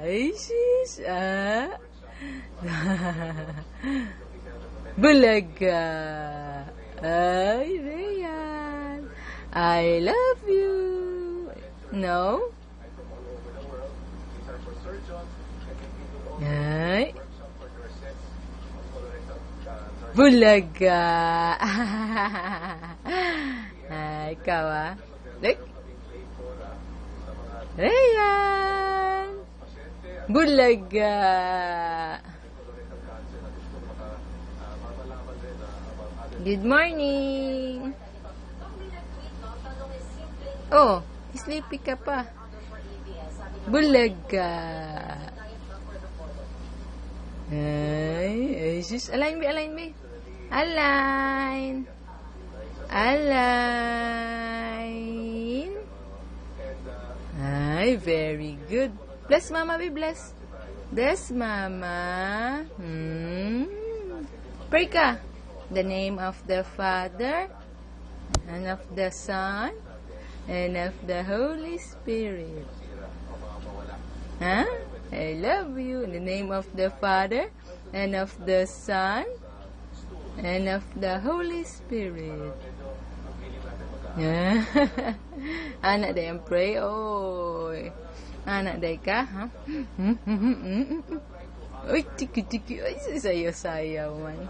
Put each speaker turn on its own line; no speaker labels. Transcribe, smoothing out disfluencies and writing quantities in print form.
Ay, sis, Bulaga. Ay, Ryan. I love you. No? Ay. Bulaga. Ay, ikaw Look. Ryan. Bulaga. Good morning. Oh, sleepy ka pa. Bulaga. Ay, sis, align me. Align. Ay, very good. Bless mama, be blessed. Bless mama. Pray ka. The name of the Father, and of the Son, and of the Holy Spirit. I love you. In the name of the Father, and of the Son, and of the Holy Spirit. Anak day ang pray. Oy. Anak day ka, ha? Uy, tiki. Ay, sayaw man.